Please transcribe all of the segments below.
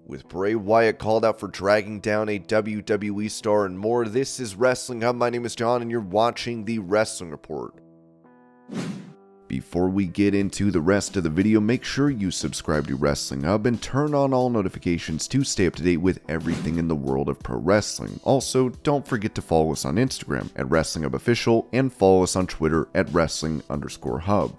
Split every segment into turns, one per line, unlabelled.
With Bray Wyatt called out for dragging down a WWE star and more, this is Wrestling Hub. My name is John and you're watching the Wrestling Report. Before we get into the rest of the video, make sure you subscribe to Wrestling Hub and turn on all notifications to stay up to date with everything in the world of pro wrestling. Also, don't forget to follow us on Instagram at Wrestling Hub Official and follow us on Twitter at Wrestling_Hub.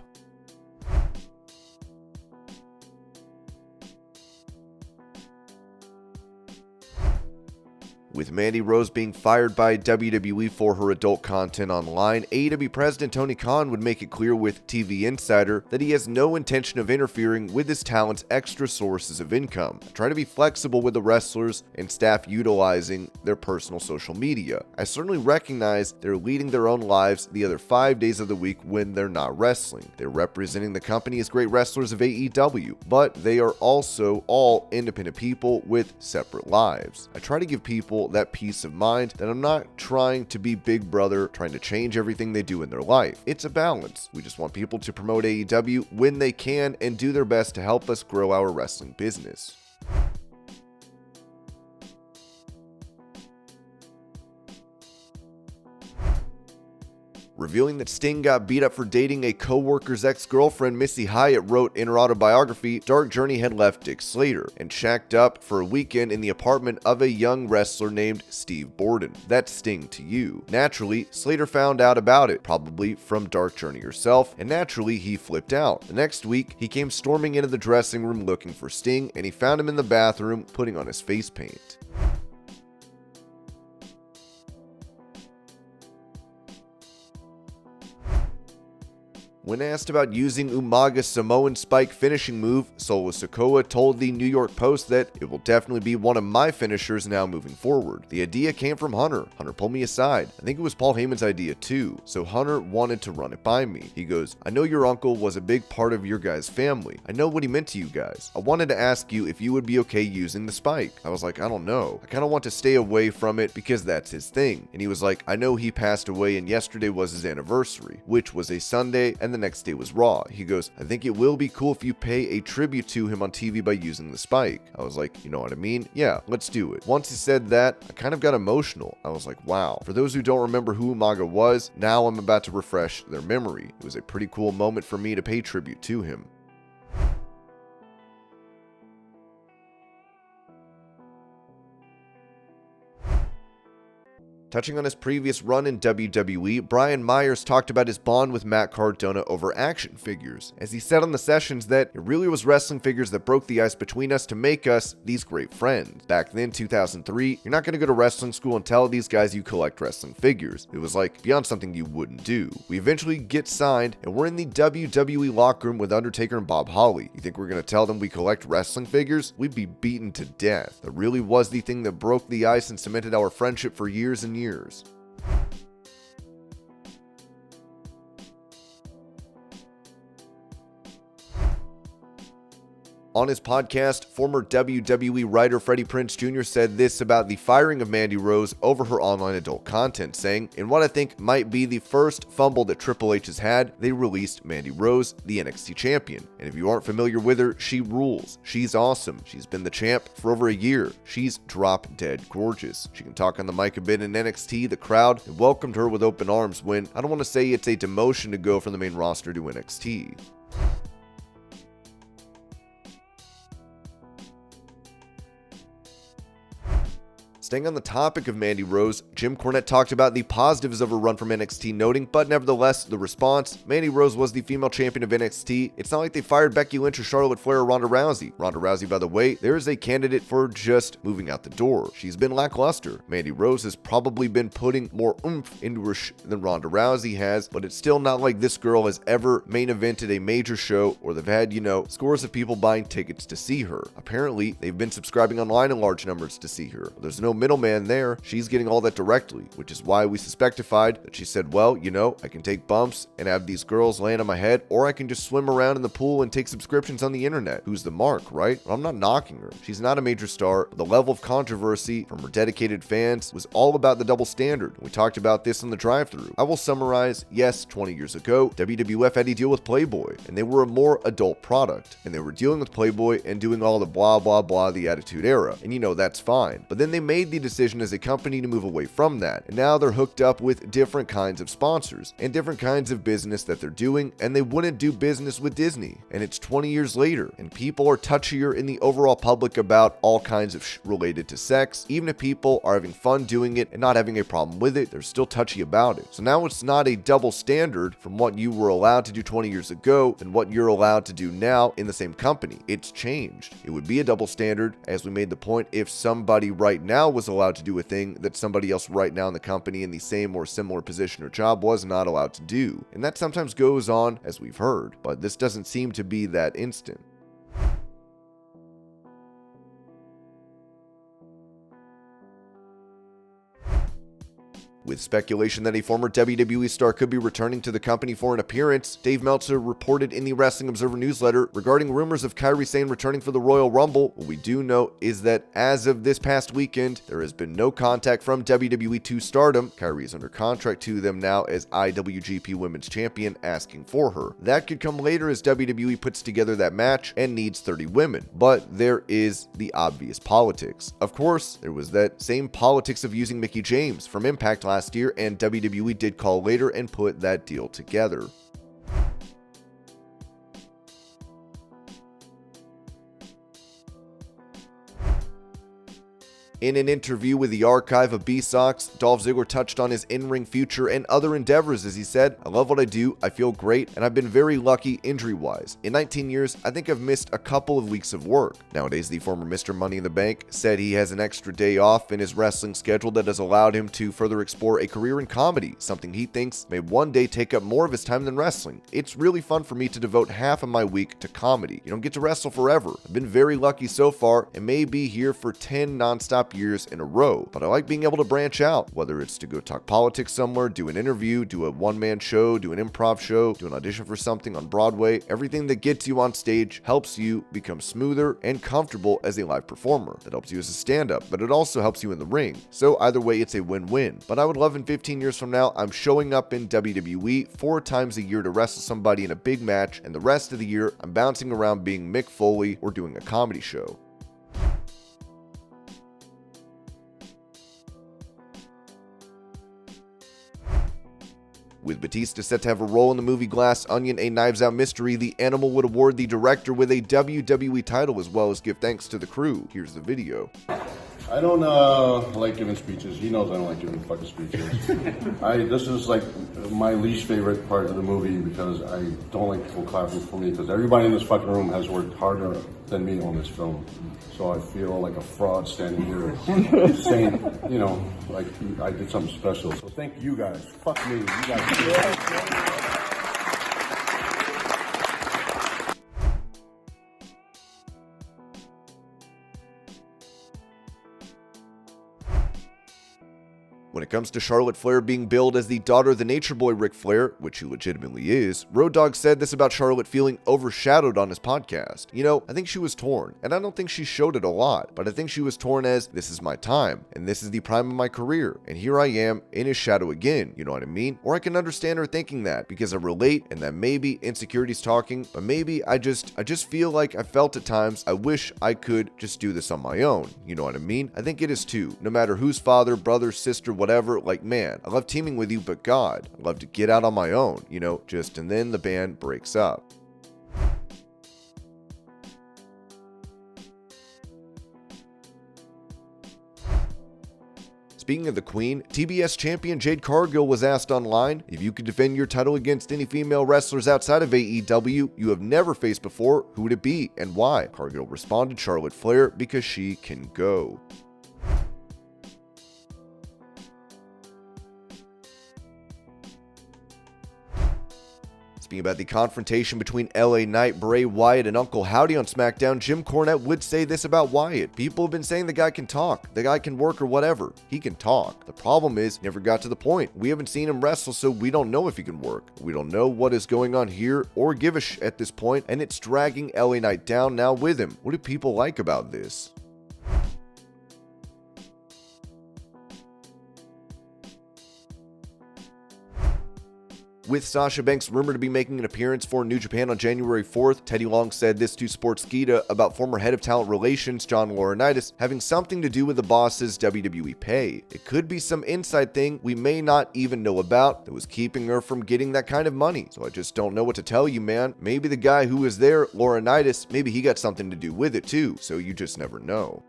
With Mandy Rose being fired by WWE for her adult content online, AEW President Tony Khan would make it clear with TV Insider that he has no intention of interfering with his talent's extra sources of income. Try to be flexible with the wrestlers and staff utilizing their personal social media. I certainly recognize they're leading their own lives the other 5 days of the week when they're not wrestling. They're representing the company as great wrestlers of AEW, but they are also all independent people with separate lives. I try to give people that peace of mind that I'm not trying to be Big Brother, trying to change everything they do in their life. It's a balance. We just want people to promote AEW when they can and do their best to help us grow our wrestling business. Revealing that Sting got beat up for dating a co-worker's ex-girlfriend, Missy Hyatt wrote in her autobiography, Dark Journey had left Dick Slater and shacked up for a weekend in the apartment of a young wrestler named Steve Borden. That's Sting to you. Naturally, Slater found out about it, probably from Dark Journey herself, and naturally he flipped out. The next week, he came storming into the dressing room looking for Sting, and he found him in the bathroom putting on his face paint. When asked about using Umaga's Samoan spike finishing move, Solo Sikoa told the New York Post that it will definitely be one of my finishers now moving forward. The idea came from Hunter. Hunter pulled me aside. I think it was Paul Heyman's idea too, so Hunter wanted to run it by me. He goes, I know your uncle was a big part of your guys' family. I know what he meant to you guys. I wanted to ask you if you would be okay using the spike. I was like, I don't know. I kind of want to stay away from it because that's his thing. And he was like, I know he passed away and yesterday was his anniversary, which was a Sunday, and the next day was Raw. He goes, I think it will be cool if you pay a tribute to him on TV by using the spike. I was like, you know what I mean? Yeah, let's do it. Once he said that, I kind of got emotional. I was like, wow. For those who don't remember who Umaga was, now I'm about to refresh their memory. It was a pretty cool moment for me to pay tribute to him. Touching on his previous run in WWE, Brian Myers talked about his bond with Matt Cardona over action figures, as he said on the sessions that it really was wrestling figures that broke the ice between us to make us these great friends. Back then, 2003, you're not going to go to wrestling school and tell these guys you collect wrestling figures. It was like beyond something you wouldn't do. We eventually get signed, and we're in the WWE locker room with Undertaker and Bob Holly. You think we're going to tell them we collect wrestling figures? We'd be beaten to death. That really was the thing that broke the ice and cemented our friendship for years and years. On his podcast, former WWE writer Freddie Prinze Jr. said this about the firing of Mandy Rose over her online adult content, saying, in what I think might be the first fumble that Triple H has had, they released Mandy Rose, the NXT champion. And if you aren't familiar with her, she rules. She's awesome. She's been the champ for over a year. She's drop dead gorgeous. She can talk on the mic a bit in NXT. The crowd welcomed her with open arms when, I don't want to say it's a demotion to go from the main roster to NXT. Staying on the topic of Mandy Rose, Jim Cornette talked about the positives of her run from NXT, noting, but nevertheless, the response, Mandy Rose was the female champion of NXT. It's not like they fired Becky Lynch or Charlotte Flair or Ronda Rousey. Ronda Rousey, by the way, there is a candidate for just moving out the door. She's been lackluster. Mandy Rose has probably been putting more oomph into her than Ronda Rousey has, but it's still not like this girl has ever main evented a major show or they've had, scores of people buying tickets to see her. Apparently, they've been subscribing online in large numbers to see her. There's no no middleman there. She's getting all that directly, which is why we suspectified that she said, well, you know, I can take bumps and have these girls land on my head, or I can just swim around in the pool and take subscriptions on the internet. Who's the mark, right? Well, I'm not knocking her. She's not a major star, but the level of controversy from her dedicated fans was all about the double standard. We talked about this on the drive-thru. I will summarize, yes, 20 years ago, WWF had to deal with Playboy, and they were a more adult product, and they were dealing with Playboy and doing all the blah blah blah the Attitude Era, and you know, that's fine. But then they made the decision as a company to move away from that, and now they're hooked up with different kinds of sponsors and different kinds of business that they're doing, and they wouldn't do business with Disney. And it's 20 years later, and people are touchier in the overall public about all kinds of related to sex. Even if people are having fun doing it and not having a problem with it, they're still touchy about it. So now it's not a double standard from what you were allowed to do 20 years ago than what you're allowed to do now in the same company. It's changed. It would be a double standard, as we made the point, if somebody right now was allowed to do a thing that somebody else right now in the company in the same or similar position or job was not allowed to do. And that sometimes goes on, as we've heard, but this doesn't seem to be that instant. With speculation that a former WWE star could be returning to the company for an appearance, Dave Meltzer reported in the Wrestling Observer newsletter regarding rumors of Kairi Sane returning for the Royal Rumble. What we do know is that as of this past weekend, there has been no contact from WWE to Stardom. Kairi is under contract to them now as IWGP Women's Champion, asking for her. That could come later as WWE puts together that match and needs 30 women. But there is the obvious politics. Of course, there was that same politics of using Mickie James from Impact last year, and WWE did call later and put that deal together. In an interview with the archive of B-Sox, Dolph Ziggler touched on his in-ring future and other endeavors as he said, "I love what I do, I feel great, and I've been very lucky injury-wise. In 19 years, I think I've missed a couple of weeks of work." Nowadays, the former Mr. Money in the Bank said he has an extra day off in his wrestling schedule that has allowed him to further explore a career in comedy, something he thinks may one day take up more of his time than wrestling. "It's really fun for me to devote half of my week to comedy. You don't get to wrestle forever. I've been very lucky so far and may be here for 10 non-stop years in a row, but I like being able to branch out, whether it's to go talk politics somewhere, do an interview, do a one-man show, do an improv show, do an audition for something on Broadway. Everything that gets you on stage helps you become smoother and comfortable as a live performer. That helps you as a stand-up, but it also helps you in the ring. So either way, it's a win-win. But I would love in 15 years from now, I'm showing up in WWE 4 times a year to wrestle somebody in a big match, and the rest of the year, I'm bouncing around being Mick Foley or doing a comedy show." With Batista set to have a role in the movie Glass Onion, A Knives Out Mystery, the Animal would award the director with a WWE title as well as give thanks to the crew. Here's the video.
I don't like giving speeches. He knows I don't like giving fucking speeches. This is like my least favorite part of the movie because I don't like people clapping for me because everybody in this fucking room has worked harder than me on this film. So I feel like a fraud standing here saying, you know, like I did something special. So thank you guys. Fuck me. You guys.
When it comes to Charlotte Flair being billed as the daughter of the Nature Boy Ric Flair, which she legitimately is, Road Dogg said this about Charlotte feeling overshadowed on his podcast. "You know, I think she was torn, and I don't think she showed it a lot, but I think she was torn as, this is my time, and this is the prime of my career, and here I am in his shadow again, you know what I mean? Or I can understand her thinking that, because I relate, and that maybe insecurity's talking, but maybe I just feel like I felt at times, I wish I could just do this on my own, you know what I mean? I think it is too, no matter whose father, brother, sister, whatever, like, man, I love teaming with you, but God, I love to get out on my own, you know, and then the band breaks up." Speaking of the Queen, TBS champion Jade Cargill was asked online if you could defend your title against any female wrestlers outside of AEW you have never faced before, who would it be and why? Cargill responded, Charlotte Flair, because she can go. Asking about the confrontation between LA Knight, Bray Wyatt, and Uncle Howdy on SmackDown, Jim Cornette would say this about Wyatt. People have been saying the guy can talk, the guy can work or whatever. He can talk. The problem is, never got to the point. We haven't seen him wrestle, so we don't know if he can work. We don't know what is going on here or give a shit at this point, and it's dragging LA Knight down now with him. What do people like about this? With Sasha Banks rumored to be making an appearance for New Japan on January 4th, Teddy Long said this to Sportskeeda about former head of talent relations John Laurinaitis having something to do with the boss's WWE pay. It could be some inside thing we may not even know about that was keeping her from getting that kind of money. So I just don't know what to tell you, man. Maybe the guy who was there, Laurinaitis, maybe he got something to do with it too, so you just never know.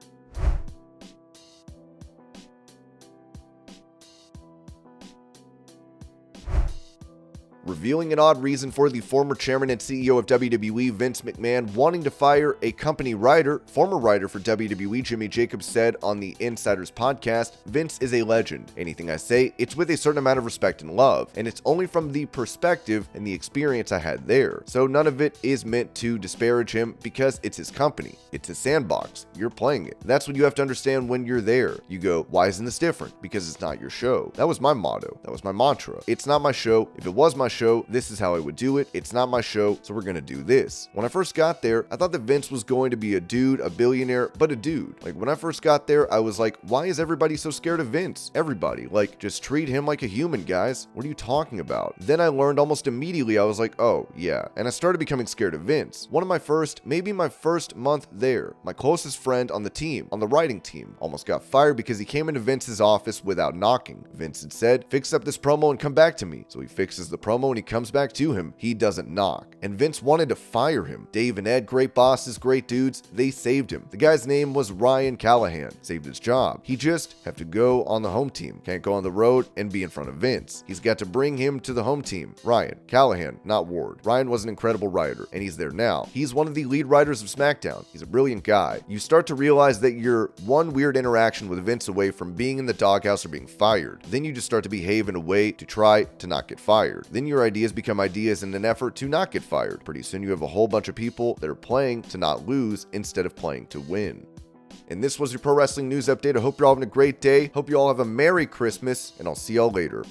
Revealing an odd reason for the former chairman and CEO of WWE, Vince McMahon, wanting to fire a company writer, former writer for WWE, Jimmy Jacobs said on the Insiders podcast, "Vince is a legend. Anything I say, it's with a certain amount of respect and love, and it's only from the perspective and the experience I had there. So none of it is meant to disparage him because it's his company. It's his sandbox. You're playing it. That's what you have to understand when you're there. You go, why isn't this different? Because it's not your show." That was my motto. That was my mantra. It's not my show. If it was my show, this is how I would do it. It's not my show, so we're gonna do this. When I first got there, I thought that Vince was going to be a dude, a billionaire, but a dude. Like, when I first got there, I was like, why is everybody so scared of Vince? Everybody. Like, just treat him like a human, guys. What are you talking about? Then I learned almost immediately, I was like, oh, yeah. And I started becoming scared of Vince. One of my first, maybe my first month there, my closest friend on the team, on the writing team, almost got fired because he came into Vince's office without knocking. Vince had said, fix up this promo and come back to me. So he fixes the promo and he comes back to him. He doesn't knock. And Vince wanted to fire him. Dave and Ed, great bosses, great dudes, they saved him. The guy's name was Ryan Callahan. Saved his job. He just have to go on the home team. Can't go on the road and be in front of Vince. He's got to bring him to the home team. Ryan Callahan, not Ward. Ryan was an incredible writer, and he's there now. He's one of the lead writers of SmackDown. He's a brilliant guy. You start to realize that you're one weird interaction with Vince away from being in the doghouse or being fired. Then you just start to behave in a way to try to not get fired. Then your ideas become ideas in an effort to not get fired. Pretty soon you have a whole bunch of people that are playing to not lose instead of playing to win. And this was your pro wrestling news update. I hope you're all having a great day. Hope you all have a Merry Christmas, and I'll see y'all later.